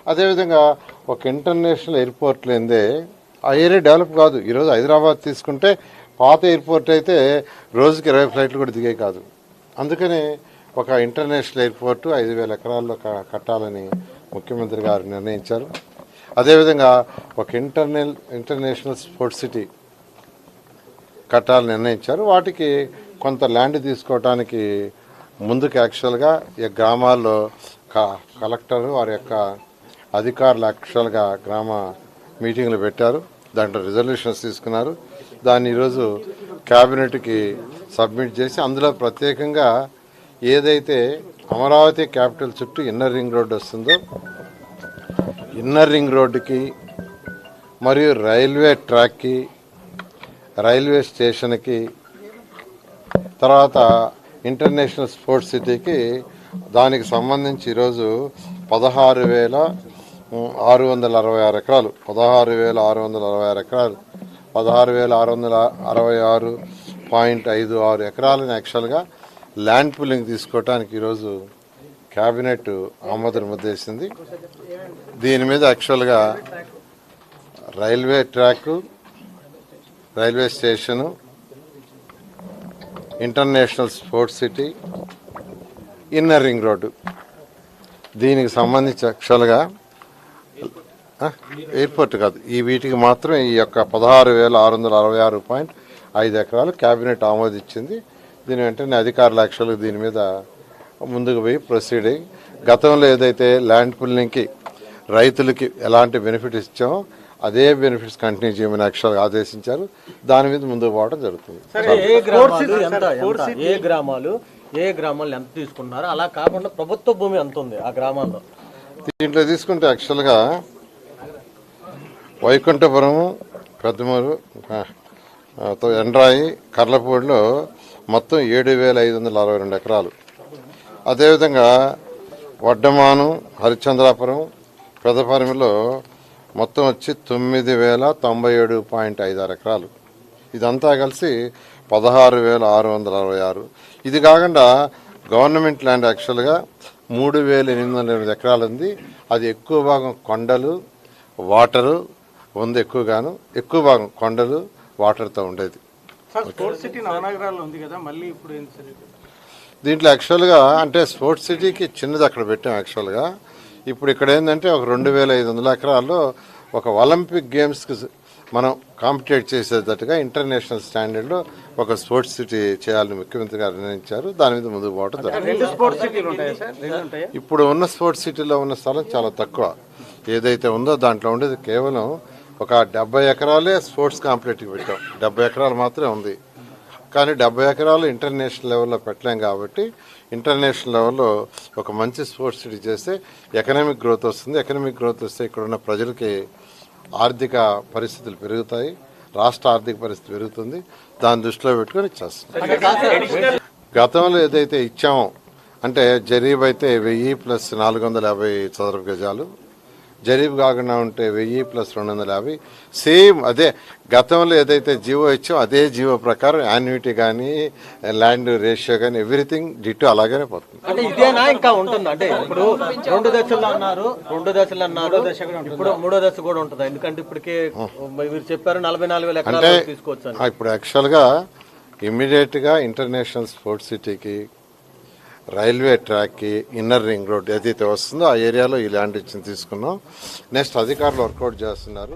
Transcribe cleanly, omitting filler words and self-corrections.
అదేవిధంగా ఒక international airport లేదే ఆ ఏరియా డెవలప్ కాదు. ఈరోజు హైదరాబాద్ తీసుకుంటే పాత ఎయిర్పోర్ట్ అయితే రోజుకి 20 ఫ్లైట్లు కూడా దిగే కాదు. అందుకని ఒక ఇంటర్నేషనల్ ఎయిర్పోర్టు 5,000 ఎకరాల్లో కట్టాలని ముఖ్యమంత్రి గారు నిర్ణయించారు. అదేవిధంగా ఒక ఇంటర్నేషనల్ స్పోర్ట్స్ సిటీ కట్టాలని నిర్ణయించారు. వాటికి కొంత ల్యాండ్ తీసుకోవడానికి ముందుకు యాక్చువల్గా ఈ గ్రామాల్లో కలెక్టర్ వారి యొక్క అధికారులు యాక్చువల్గా గ్రామ మీటింగ్లు పెట్టారు. దాంట్లో రిజల్యూషన్స్ తీసుకున్నారు. దాన్ని ఈరోజు క్యాబినెట్కి సబ్మిట్ చేసి అందులో ప్రత్యేకంగా ఏదైతే అమరావతి క్యాపిటల్ చుట్టూ ఇన్నర్ రింగ్ రోడ్డు వస్తుందో ఇన్నర్ రింగ్ రోడ్డుకి మరియు రైల్వే ట్రాక్కి రైల్వే స్టేషన్కి తర్వాత ఇంటర్నేషనల్ స్పోర్ట్స్ సిటీకి దానికి సంబంధించి ఈరోజు 16,666 ఎకరాలు 16,666 ఎకరాలు 16,666.56 ఎకరాలను యాక్చువల్గా ల్యాండ్ పూలింగ్ తీసుకోవడానికి ఈరోజు క్యాబినెట్ ఆమోదం ముద్దేసింది. దీని మీద యాక్చువల్గా railway track, railway station, international sports city, inner ring road దీనికి సంబంధించి యాక్చువల్గా ఎయిర్పోర్ట్ కాదు, ఈ వీటికి మాత్రం ఈ యొక్క 16,666.5 ఎకరాలు క్యాబినెట్ ఆమోదించింది. దీని వెంటనే అధికారులు యాక్చువల్గా దీని మీద ముందుకు పోయి ప్రొసీడ్ అయ్యి గతంలో ఏదైతే ల్యాండ్ పుల్లింగ్కి రైతులకి ఎలాంటి బెనిఫిట్స్ ఇచ్చామో అదే బెనిఫిట్స్ కంటిన్యూ చేయమని యాక్చువల్గా ఆదేశించారు. దాని మీద ముందుకు పోవడం జరుగుతుంది. ఏ గ్రామాలు ఎంత తీసుకున్నారు, అలా కాకుండా ప్రభుత్వ భూమి ఎంత ఉంది ఆ గ్రామాల్లో? దీంట్లో తీసుకుంటే యాక్చువల్గా వైకుంఠపురం, పెద్దమూరు, ఎండ్రాయి, కర్లపూడిలో మొత్తం 7,562 ఎకరాలు. అదేవిధంగా వడ్డమాను, హరిశ్చంద్రాపురం, పెదపరిమిలో మొత్తం వచ్చి 9,097.56 ఎకరాలు. ఇదంతా కలిసి 16,666. ఇది కాకుండా గవర్నమెంట్ ల్యాండ్ యాక్చువల్గా 3,808 ఎకరాలు ఉంది. అది ఎక్కువ భాగం కొండలు, వాటరు ఉంది. ఎక్కువ భాగం కొండలు, వాటర్తో ఉండేది. దీంట్లో యాక్చువల్గా అంటే స్పోర్ట్స్ సిటీకి చిన్నది అక్కడ పెట్టాం. యాక్చువల్గా ఇప్పుడు ఇక్కడ ఏంటంటే ఒక 2,500 ఎకరాల్లో ఒక ఒలింపిక్ గేమ్స్కి మనం కాంపిటేట్ చేసేటట్టుగా ఇంటర్నేషనల్ స్టాండర్డ్లో ఒక స్పోర్ట్స్ సిటీ చేయాలని ముఖ్యమంత్రి గారు నిర్ణయించారు. దాని మీద ముందుకు పోవడం జరుగుతుంది. ఇప్పుడు ఉన్న స్పోర్ట్స్ సిటీలో ఉన్న స్థలం చాలా తక్కువ. ఏదైతే ఉందో దాంట్లో ఉండేది కేవలం ఒక 70 ఎకరాలే స్పోర్ట్స్ కాంపిటేటివ్ పెట్టాం. 70 ఎకరాలు మాత్రమే ఉంది. కానీ 70 ఎకరాలు ఇంటర్నేషనల్ లెవెల్లో పెట్టలేం కాబట్టి ఇంటర్నేషనల్ లెవెల్లో ఒక మంచి స్పోర్ట్స్ సిటీ చేస్తే ఎకనామిక్ గ్రోత్ వస్తుంది. ఎకనామిక్ గ్రోత్ వస్తే ఇక్కడ ఉన్న ప్రజలకి ఆర్థిక పరిస్థితులు పెరుగుతాయి, రాష్ట్ర ఆర్థిక పరిస్థితి పెరుగుతుంది. దాన్ని దృష్టిలో పెట్టుకొని చేస్తాం. గతంలో ఏదైతే ఇచ్చామో అంటే జరీబ్ అయితే 1000 + 450 చదరపు గజాలు, జరీబ్ కాకుండా ఉంటే 1000 + 250. సేమ్ అదే గతంలో ఏదైతే జీవో ఇచ్చామో అదే జీవో ప్రకారం యాన్యుటీ కానీ ల్యాండ్ రేషియో కానీ ఎవ్రీథింగ్ డిటో అలాగనే పోతుంది. అంటే ఇదేనా ఇంకా ఉంటుంది? అంటే ఇప్పుడు 2 దశలు అన్నారు, ఇప్పుడు 3వ దశ కూడా ఉంటుంది. ఎందుకంటే ఇప్పటికే మీరు చెప్పారు 44,000 ఎకరాలు తీసుకోవచ్చు. ఇప్పుడు యాక్చువల్గా ఇమ్మీడియట్గా ఇంటర్నేషనల్ స్పోర్ట్స్ సిటీకి, రైల్వే ట్రాక్కి, ఇన్నర్ రింగ్ రోడ్ ఏదైతే వస్తుందో ఆ ఏరియాలో ఈ ల్యాండ్ ఇచ్చి తీసుకున్నాం. నెక్స్ట్ అధికారులు వర్కౌట్ చేస్తున్నారు.